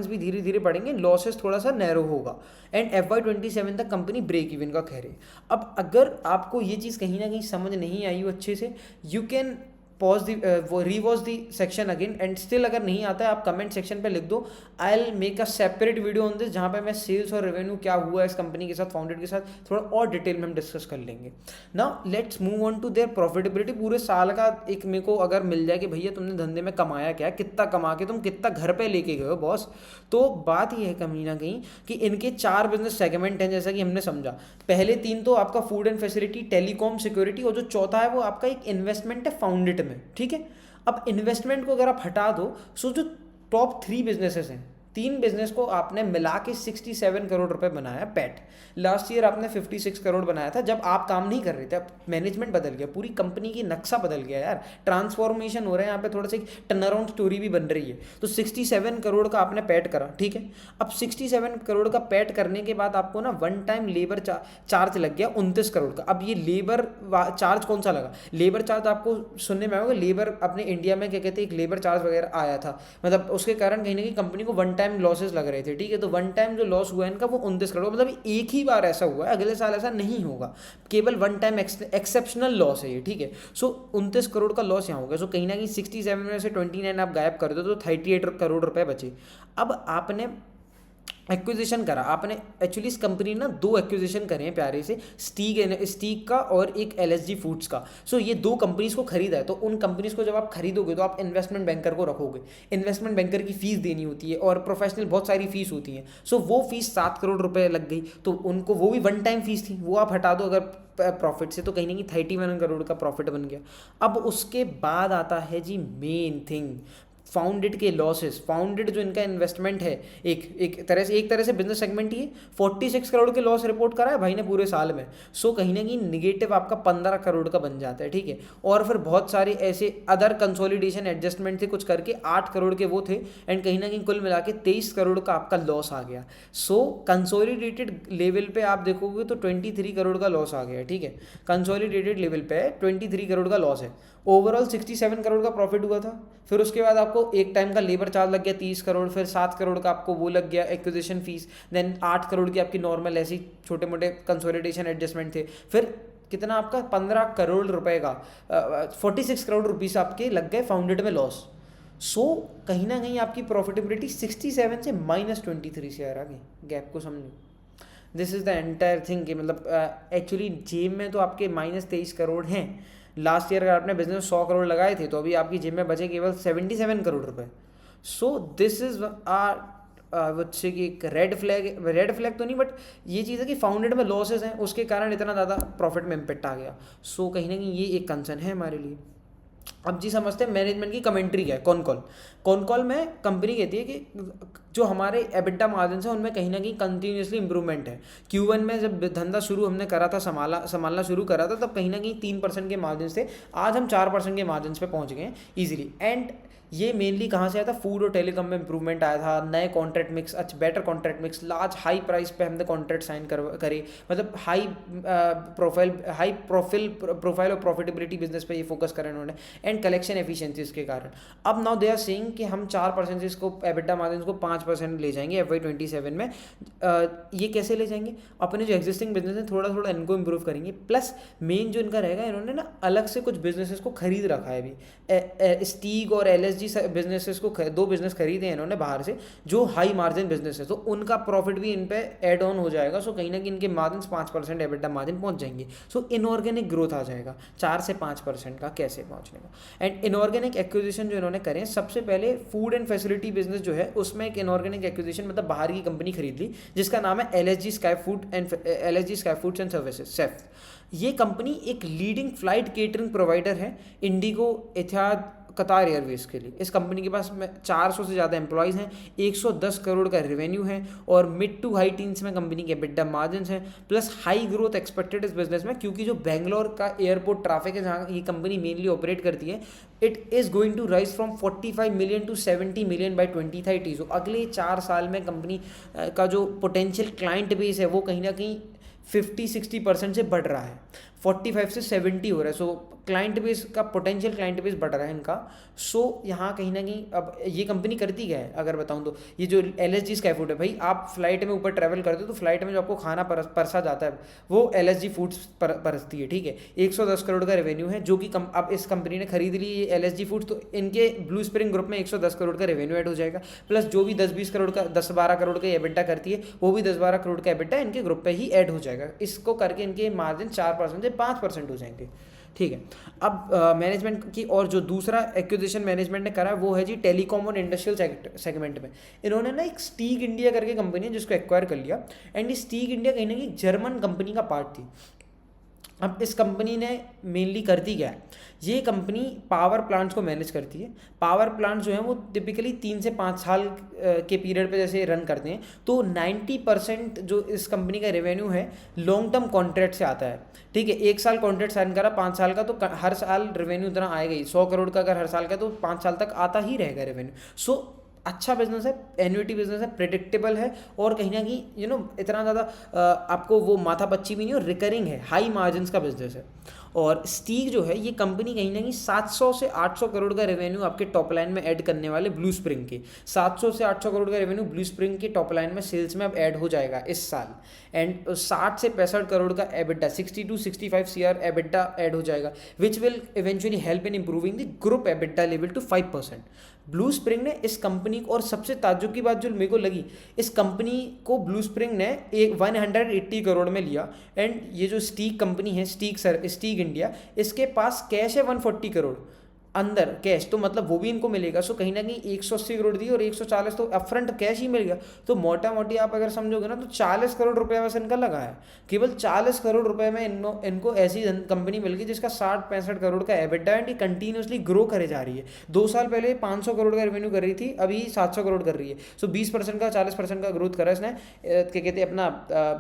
[SPEAKER 1] भी धीरे धीरे बढ़ेंगे, लॉसेस थोड़ा सा नैरो होगा, एंड FY27 तक कंपनी ब्रेक इवन का कह रही। अब अगर आपको ये चीज़ कहीं ना कहीं समझ नहीं आई हो अच्छे से, यू कैन पॉज दी वो rewatch the section again, and still अगर नहीं आता है आप कमेंट सेक्शन पे लिख दो, I will make a separate video on this, जहाँ पे मैं सेल्स और रेवेन्यू क्या हुआ है इस कंपनी के साथ, फाउंडेड के साथ थोड़ा और डिटेल में हम डिस्कस कर लेंगे। Now let's move on to their profitability. पूरे साल का एक मेरे को अगर मिल जाए कि भैया तुमने धंधे में कमाया क्या, कितना कमा के तुम कितना घर पे लेके गए हो बॉस, तो बात ये है कहीं ना कहीं कि इनके 4 बिजनेस सेगमेंट हैं, जैसा कि हमने समझा। पहले 3 तो आपका food and facility, telecom, security, और जो चौथा है वो आपका एक इन्वेस्टमेंट है फाउंडेड में, ठीक है। अब इन्वेस्टमेंट को अगर आप हटा दो, सो जो टॉप 3 बिजनेसेस हैं, 3 बिजनेस को आपने मिला के 67 करोड़ रुपए बनाया पैट। लास्ट ईयर आपने 56 करोड़ बनाया था जब आप काम नहीं कर रहे थे, अब मैनेजमेंट बदल गया, पूरी कंपनी की नक्शा बदल गया यार, ट्रांसफॉर्मेशन हो रहा है यहाँ पे, थोड़ा सा एक टर्न अराउंड स्टोरी भी बन रही है। तो 67 करोड़ का आपने पैट करा, ठीक है। अब 67 करोड़ का पैट करने के बाद आपको ना वन टाइम लेबर चार्ज लग गया 29 करोड़ का। अब ये लेबर चार्ज कौन सा लगा, लेबर चार्ज आपको सुनने में आएगा, लेबर अपने इंडिया में क्या कहते हैं एक लेबर चार्ज वगैरह आया था, मतलब उसके कारण कहीं ना कहीं कंपनी को वन टाइम लॉसेस लग रहे थे, ठीक है। तो वन टाइम जो लॉस हुआ है इनका वो 29 करोड़, मतलब एक ही बार ऐसा हुआ है, अगले साल ऐसा नहीं होगा, केवल वन टाइम एक्सेप्शनल लॉस है ये, ठीक है। सो 29 करोड़ का लॉस यहाँ हो गया। सो कहीं ना कहीं 67 में से 29 आप गायब कर दो तो 38 करोड़ रुपए बचे। अब आपने एक्विजिशन करा, आपने एक्चुअली इस कंपनी ना 2 एक्विजिशन करे हैं प्यारे से, स्टीक का और एक LSG फूड्स का। सो ये 2 कंपनीज को खरीदा है। तो उन कंपनीज को जब आप खरीदोगे तो आप इन्वेस्टमेंट बैंकर को रखोगे, इन्वेस्टमेंट बैंकर की फीस देनी होती है और प्रोफेशनल बहुत सारी फीस होती है। सो वो फीस 7 करोड़ रुपए लग गई, तो उनको वो भी वन टाइम फीस थी, वो आप हटा दो अगर प्रॉफिट से, तो कहीं ना कहीं 31 करोड़ का प्रॉफिट बन गया। अब उसके बाद आता है जी मेन थिंग, फाउंडेड के लॉसेस। फाउंडेड जो इनका इन्वेस्टमेंट है, एक तरह से बिजनेस सेगमेंट ही है, 46 करोड़ के लॉस रिपोर्ट करा है भाई ने पूरे साल में। सो कहीं ना कहीं निगेटिव आपका 15 करोड़ का बन जाता है, ठीक है। और फिर बहुत सारे ऐसे अदर कंसोलिडेशन एडजस्टमेंट थे कुछ करके, 8 करोड़ के वो थे, एंड कहीं ना कहीं कुल मिला के 23 करोड़ का आपका लॉस आ गया। सो कंसोलिडेटेड लेवल पे आप देखोगे तो 23 करोड़ का लॉस आ गया, ठीक है। कंसोलिडेटेड लेवल पे 23 करोड़ का लॉस है। ओवरऑल 67 करोड़ का प्रॉफिट हुआ था। फिर उसके बाद आपको एक टाइम का लेबर चार्ज लग गया 30 करोड़, फिर 7 करोड़ का आपको वो लग गया एक्विजिशन फीस, देन 8 करोड़ की आपकी नॉर्मल ऐसी छोटे मोटे कंसोलिडेशन एडजस्टमेंट थे। फिर कितना आपका 15 करोड़ रुपए का 46 करोड़ रुपीस आपके लग गए फाउंडेड में लॉस। सो कहीं ना कहीं आपकी प्रॉफिटेबिलिटी 67 से -23 से आ गई। गैप को समझो, this is the entire thing कि मतलब एक्चुअली जेब में तो आपके -23 करोड़ हैं। लास्ट ईयर अगर आपने बिजनेस 100 करोड़ लगाए थे तो अभी आपकी जेब में बचे केवल 77 करोड़ रुपए। सो दिस इज बच्चे की एक रेड फ्लैग तो नहीं, बट ये चीज़ है कि फाउंडेड में लॉसेस हैं, उसके कारण इतना ज़्यादा प्रॉफिट में इम्पेक्ट आ गया। सो कहीं ना कहीं ये एक कंसर्न है हमारे लिए। अब जी समझते हैं मैनेजमेंट की कमेंट्री क्या है। कॉल में कंपनी कहती है कि जो हमारे एबिटा मार्जिन है उनमें कहीं ना कहीं कंटिन्यूसली इंप्रूवमेंट है। Q1 में जब धंधा शुरू हमने करा था, संभालना शुरू करा था, तब कहीं ना कहीं 3% के मार्जिन थे, आज हम 4% के मार्जिन पे पहुंच गए हैं ईजिली। एंड ये मेनली कहाँ से आया था, फूड और टेलीकॉम में इंप्रूवमेंट आया था, नए कॉन्ट्रैक्ट मिक्स, अच्छा better contract mix, large high price पे हमने कॉन्ट्रैक्ट साइन करे, मतलब हाई प्रोफाइल और प्रॉफिटेबिलिटी बिजनेस पे ये फोकस करें उन्होंने, एंड कलेक्शन एफिशिएंसीज के कारण। अब नाउ दे आर सेइंग कि हम 4% से इसको एबिटा मार्जिन को 5% ले जाएंगे FY27 में। ये कैसे ले जाएंगे, अपने जो एग्जिस्टिंग बिजनेस है थोड़ा थोड़ा इनको इंप्रूव करेंगे, प्लस मेन जो इनका रहेगा, इन्होंने ना अलग से कुछ बिजनेसेस को खरीद रखा है अभी, स्टीक और LSG बिजनेसेस को 2 बिजनेस खरीदे हैं इन्होंने बाहर से, जो हाई मार्जिन बिजनेस है, तो उनका प्रॉफिट भी इन पे ऐड ऑन हो जाएगा। सो कहीं ना कहीं इनके मार्जिन 5% एबिटा मार्जिन पहुंच जाएंगे। सो इनऑर्गेनिक ग्रोथ आ जाएगा 4 से 5% का, कैसे पहुंचने का। एंड इनऑर्गेनिक एक्विजिशन जो इन्होंने करें, सबसे पहले फूड एंड फैसिलिटी बिजनेस जो है उसमें एक इनऑर्गेनिक एक्विजिशन, मतलब बाहर की कंपनी खरीद ली, जिसका नाम है LSG sky foods and services, safe. ये कंपनी एक लीडिंग फ्लाइट केटरिंग प्रोवाइडर है, इंडिगो, एथिहाद कतार एयरवेज के लिए। इस कंपनी के पास में 400 से ज़्यादा एम्प्लॉयज़ हैं, 110 करोड़ का रेवेन्यू है और मिड टू हाई टीन्स में कंपनी के एबिटा मार्जिन हैं, प्लस हाई ग्रोथ एक्सपेक्टेड इस बिजनेस में, क्योंकि जो बेंगलोर का एयरपोर्ट ट्रैफिक है जहाँ ये कंपनी मेनली ऑपरेट करती है, it is going to rise from 45 million to 70 million by 2030। सो अगले 4 साल में कंपनी का जो पोटेंशियल क्लाइंट बेस है वो कहीं ना कहीं 50-60% से बढ़ रहा है, 45 से 70 हो रहा है। सो क्लाइंट बेस का पोटेंशियल क्लाइंट बेस बढ़ रहा है इनका। सो यहाँ कहीं ना कहीं अब ये कंपनी करती क्या है अगर बताऊँ तो, ये जो LSG स्काई फूड है भाई, आप फ्लाइट में ऊपर ट्रैवल करते हो तो फ्लाइट में जो आपको खाना परसा जाता है वो LSG फूड्स परसती है, ठीक है। 110 करोड़ का रेवेन्यू है जो कि अब इस कंपनी ने खरीद ली ये LSG फूड्स, तो इनके ब्लू स्प्रिंग ग्रुप में 110 करोड़ का रेवेन्यू ऐड हो जाएगा, प्लस जो भी 10-20 करोड़ का 10-12 करोड़ का एबिटा करती है वो भी 10-12 करोड़ का एबिटा इनके ग्रुप पे ही ऐड हो जाएगा। इसको करके इनके मार्जिन 4% से 5% हो जाएंगे, ठीक है। अब मैनेजमेंट की और जो दूसरा एक्विजिशन मैनेजमेंट ने करा वो है जी टेलीकॉम और इंडस्ट्रियल सेगमेंट में। इन्होंने ना एक स्टीग इंडिया करके कंपनी है जिसको एक्वायर कर लिया, एंड ये स्टीग इंडिया कहीं ना कहीं जर्मन कंपनी का पार्ट थी। अब इस कंपनी ने मेनली करती क्या है, ये कंपनी पावर प्लांट्स को मैनेज करती है। पावर प्लांट्स जो हैं वो टिपिकली 3 से 5 साल के पीरियड पे जैसे रन करते हैं, तो 90% जो इस कंपनी का रेवेन्यू है लॉन्ग टर्म कॉन्ट्रैक्ट से आता है, ठीक है। 1 साल कॉन्ट्रैक्ट साइन करा, 5 साल का, तो हर साल रेवेन्यू उतना आएगा ही। 100 करोड़ का अगर हर साल का तो 5 साल तक आता ही रहेगा रेवेन्यू। सो अच्छा बिजनेस है, एन्युटी बिजनेस है, प्रेडिक्टेबल है, और कहीं ना कहीं इतना ज़्यादा आपको वो माथा पच्ची भी नहीं, और रिकरिंग है, हाई मार्जिन का बिजनेस है। और स्टीग जो है ये कंपनी कहीं ना कहीं 700 से 800 करोड़ का रेवेन्यू आपके टॉप लाइन में ऐड करने वाले ब्लू स्प्रिंग के, 700 से 800 करोड़ का रेवेन्यू ब्लू स्प्रिंग के टॉप लाइन में सेल्स में अब ऐड हो जाएगा इस साल, एंड 60 से 65 करोड़ का EBITDA, 60 to 65 CR EBITDA add हो जाएगा, which will eventually help in improving the group EBITDA level to 5%। Blue Spring ने इस कंपनी को, और सबसे ताज्जुब की बात जो मेरे को लगी, इस कंपनी को ब्लू स्प्रिंग ने 180 करोड़ में लिया, एंड ये जो स्टीग कंपनी है, स्टीग इंडिया, इसके पास कैश है 140 करोड़ अंदर कैश, तो मतलब वो भी इनको मिलेगा। सो कहीं ना कहीं 180 करोड़ दी और 140 तो अपफ्रंट कैश ही मिल गया। तो मोटा मोटी आप अगर समझोगे ना तो 40 करोड़ रुपये बस इनका लगा है, केवल 40 करोड़ रुपए में इनको ऐसी कंपनी मिल गई जिसका 60-65 करोड़ का एबिटा, एंड ये कंटिन्यूसली ग्रो करे जा रही है। 2 साल पहले 500 करोड़ का रेवेन्यू कर रही थी, अभी 700 करोड़ कर रही है। सो 20% का 40% का ग्रोथ करा इसने, क्या कहते हैं अपना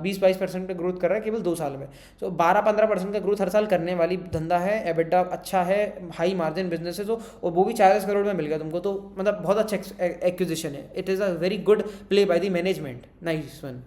[SPEAKER 1] 20-22% का ग्रोथ कर रहा है केवल 2 साल में। सो 12-15% का ग्रोथ हर साल करने वाली धंधा है, एबिटा अच्छा है, हाई मार्जिन बिजनेस है, तो और वो भी 40 करोड़ में मिल गया तुमको, तो मतलब बहुत अच्छा एक्विजिशन है। It is a very good play by the management, nice one.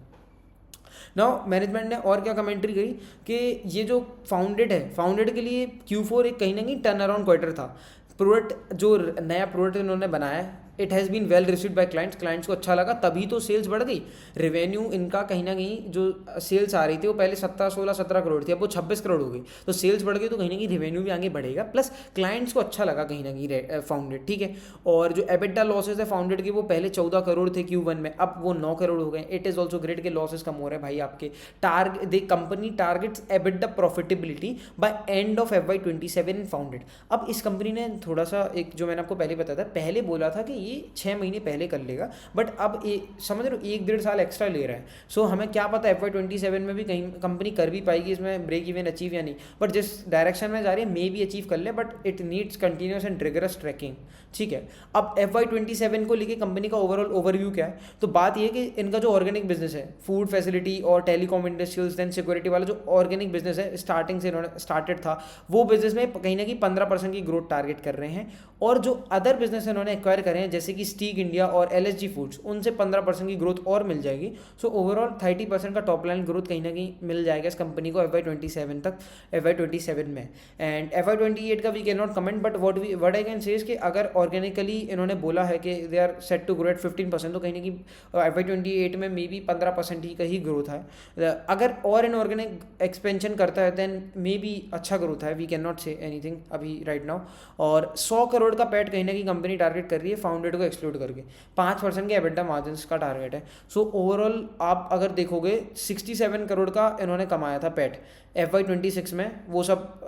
[SPEAKER 1] Now management ने और क्या कमेंट्री करी कि ये जो फाउंडेड के लिए Q4 एक कहीं ना कहीं टर्न अराउंड क्वार्टर था। प्रोडक्ट जो नया प्रोडक्ट इन्होंने बनाया है, it has been well received by clients को अच्छा लगा, तभी तो सेल्स बढ़ गई। रेवेन्यू इनका कहीं ना कहीं जो सेल्स आ रही थी वो पहले 17-16-17 करोड़ थी, अब वो 26 करोड़ हो गई, तो सेल्स बढ़ गई, तो कहीं ना कहीं रेवेन्यू भी आगे बढ़ेगा, प्लस क्लाइंट्स को अच्छा लगा कहीं ना कहीं फाउंडेड, ठीक है। और जो एबिटा लॉसेज है फाउंडेड के, वो पहले 14 करोड़ थे Q1 में, अब वो 9 करोड़ हो गए। इट इज़ ऑल्सो ग्रेट के लॉसेज कम हो रहे हैं भाई आपके। Company targets EBITDA profitability by end of FY27 in Foundit. अब इस कंपनी ने थोड़ा सा, एक जो मैंने आपको पहले बताया था, पहले बोला था कि ये 6 महीने पहले कर लेगा, बट अब समझ रहे हो 1-1.5 साल एक्स्ट्रा ले रहा है। सो हमें क्या पता FY27 में भी कहीं कंपनी कर भी पाएगी इसमें ब्रेक इवन अचीव या नहीं, बट जिस डायरेक्शन में जा रही है मे भी अचीव कर ले, but it needs continuous and rigorous tracking, ठीक है। अब FY27 को लेके कंपनी का ओवरऑल ओवरव्यू क्या है, तो बात ये है कि इनका जो ऑर्गेनिक बिजनेस है, फूड फैसिलिटी और टेलीकॉम इंडस्ट्रियल्स देन सिक्योरिटी वाला जो ऑर्गेनिक बिजनेस है, स्टार्टिंग से इन्होंने स्टार्टेड था, वो बिजनेस में कहीं ना कहीं 15% की ग्रोथ टारगेट कर रहे हैं। और जो अदर बिजनेस इन्होंने एक्वायर करे हैं जैसे कि स्टीग इंडिया और LSG फूड्स, उनसे 15% की ग्रोथ और मिल जाएगी। सो ओवरऑल 30% का टॉप लाइन ग्रोथ कहीं ना कहीं मिल जाएगा इस कंपनी को FY27 तक, FY27 में। एंड FY28 का we can not comment, but what I can say is कि अगर ऑर्गेनिकली इन्होंने बोला है कि they are set to grow at 15%, तो कहीं ना कहीं FY28 में मे बी 15% ही का ही ग्रोथ है। अगर और इनऑर्गेनिक एक्सपेंशन करता है देन मे बी अच्छा ग्रोथ है, we can not say anything अभी राइट नाउ। और 100 करोड़ का पैट कहीं ना कहीं कंपनी टारगेट कर रही है, फाउंडेड फाउंडेड को एक्सक्लूड करके 5% के एबिटा मार्जिन्स का टारगेट है। सो ओवरऑल आप अगर देखोगे 67 करोड़ का इन्होंने कमाया था पैट FY26 में, वो सब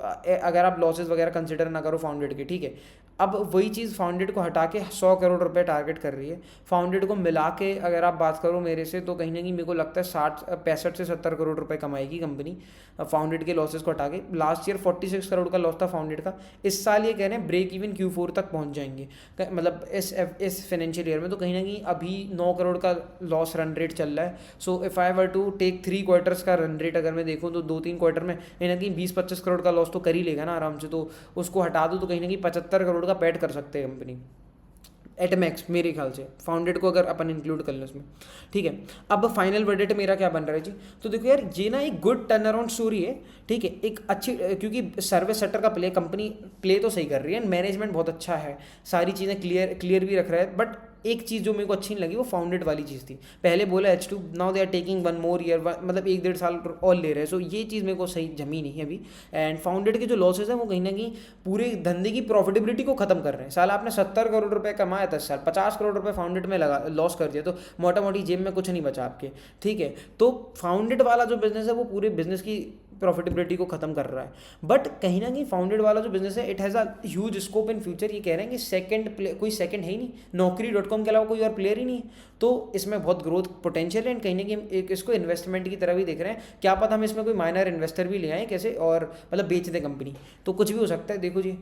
[SPEAKER 1] अगर आप लॉसेज वगैरह कंसिडर ना करो फाउंडेड के, ठीक है। अब वही चीज़ फाउंडेड को हटा के 100 करोड़ रुपए टारगेट कर रही है। फाउंडेड को मिला के अगर आप बात करो मेरे से, तो कहीं ना कहीं मेरे को लगता है 65 से 70 करोड़ रुपए कमाएगी कंपनी फाउंडेड के लॉसेस को हटा के। लास्ट ईयर 46 करोड़ का लॉस था फाउंडेड का। इस साल ये कह रहे हैं ब्रेक इवन Q4 तक पहुंच जाएंगे, मतलब इस फाइनेंशियल ईयर में। तो कहीं ना कहीं अभी 9 करोड़ का लॉस रन रेट चल रहा है। So if I were to take 3 quarters का रन रेट अगर मैं देखूँ तो 2-3 क्वार्टर में कहीं ना कहीं 20-25 करोड़ का लॉस तो कर ही लेगा ना आराम से। तो उसको हटा दो तो कहीं ना कहीं 75 करोड़ का पैड कर सकते हैं कंपनी एट मैक्स मेरे ख्याल से, फाउंडेड को अगर अपन इंक्लूड कर लें उसमें, ठीक है। अब फाइनल वर्डिक्ट मेरा क्या बन रहा है जी, तो देखो यार ये ना एक गुड टर्न अराउंड स्टोरी है, ठीक है। एक अच्छी, क्योंकि सर्विस सेक्टर का कंपनी प्ले तो सही कर रही है, मैनेजमेंट बहुत अच्छा है, सारी चीज़ें क्लियर भी रख रहा है। बट एक चीज़ जो मेरे को अच्छी नहीं लगी वो फाउंडेड वाली चीज़ थी। पहले बोला H2, now they are taking 1 more year, मतलब 1-1.5 साल और ले रहे हैं। सो ये चीज़ मेरे को सही जमी नहीं है अभी। एंड फाउंडेड के जो लॉसेज हैं वो कहीं ना कहीं पूरे धंधे की प्रॉफिटेबिलिटी को खत्म कर रहे हैं। साल आपने 70 करोड़ रुपए कमाया 10 साल, 50 करोड़ रुपए फाउंडेड में लगा लॉस कर दिया, तो मोटा मोटी जेब में कुछ नहीं बचा आपके, ठीक है। तो फाउंडेड वाला जो बिजनेस है वो पूरे बिजनेस की प्रॉफिटेबिलिटी को खत्म कर रहा है। बट कहीं ना कहीं फाउंडेड वाला जो बिजनेस है it has a huge scope in future. ये कह रहे हैं कि कोई सेकंड है ही नहीं, Naukri.com के अलावा कोई और प्लेयर ही नहीं है। तो इसमें बहुत ग्रोथ पोटेंशियल है। एंड कहीं ना कहीं एक इसको इन्वेस्टमेंट की तरह भी देख रहे हैं। क्या पता हम इसमें कोई माइनर इन्वेस्टर भी ले आए कैसे, और मतलब बेच दें कंपनी, तो कुछ भी हो सकता है। देखो जी,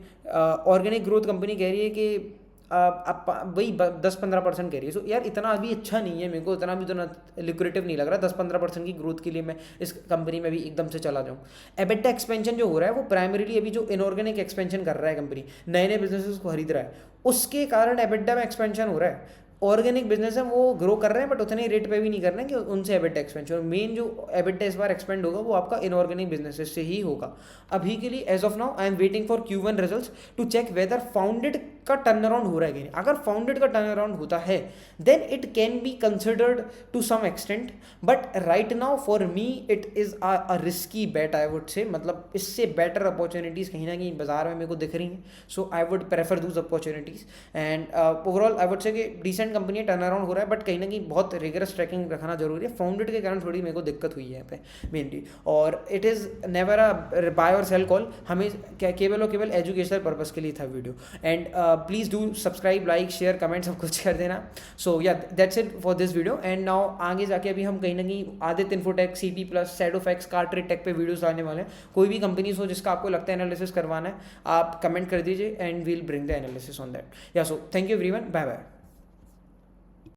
[SPEAKER 1] ऑर्गेनिक ग्रोथ कंपनी कह रही है कि वही 10-15% कह रही है। सो यार इतना अभी अच्छा नहीं है, मेरे को इतना भी उतना लिक्रेटिव नहीं लग रहा 10-15% की ग्रोथ के लिए मैं इस कंपनी में भी एकदम से चला जाऊँ। एबिटा एक्सपेंशन जो हो रहा है वो प्राइमरीली अभी जो इनऑर्गेनिक एक्सपेंशन कर रहा है कंपनी, नए नए बिजनेसेस को खरीद रहा है, उसके कारण एबिटा में एक्सपेंशन हो रहा है। ऑर्गेनिक बिजनेस है वो ग्रो कर रहे हैं बट उतने रेट पे भी नहीं कर रहे हैं कि उनसे एबिटा एक्सपेंशन। मेन जो एबिटा इस बार एक्सपेंड होगा वो आपका इनऑर्गेनिक बिजनेसेस से ही होगा। अभी के लिए as of now I am waiting for Q1 results to check whether Foundit का टर्न अराउंड हो रहा है कि नहीं। अगर फाउंडेड का टर्न अराउंड होता है then it can be considered to some extent, but right now for me it is a risky bet I would say. मतलब इससे बेटर अपॉर्चुनिटीज़ कहीं ना कहीं बाजार में मेरे को दिख रही हैं। So I would prefer those opportunities. And overall I would say कि डिसेंट कंपनी टर्न अराउंड हो रहा है, बट कहीं ना कहीं बहुत रिगरस ट्रैकिंग रखना जरूरी है। फाउंडेड के कारण थोड़ी मेरे को दिक्कत हुई है यहाँ पे मेनली। और it is never a buy और सेल कॉल, हमें केवल और केवल एजुकेशनल पर्पज़ के लिए था video. And please do subscribe, like, share, comment सब कुछ कर देना। So yeah that's it for this video. And now आगे जाके अभी हम कहीं ना कहीं Aditya Infotech, CP plus, Shadowfax, CarTrade Tech पे वीडियोस आने वाले हैं। कोई भी कंपनीज हो जिसका आपको लगता है एनालिसिस करवाना है, आप कमेंट कर दीजिए and we'll bring the analysis on that. Yeah so thank you everyone, bye bye.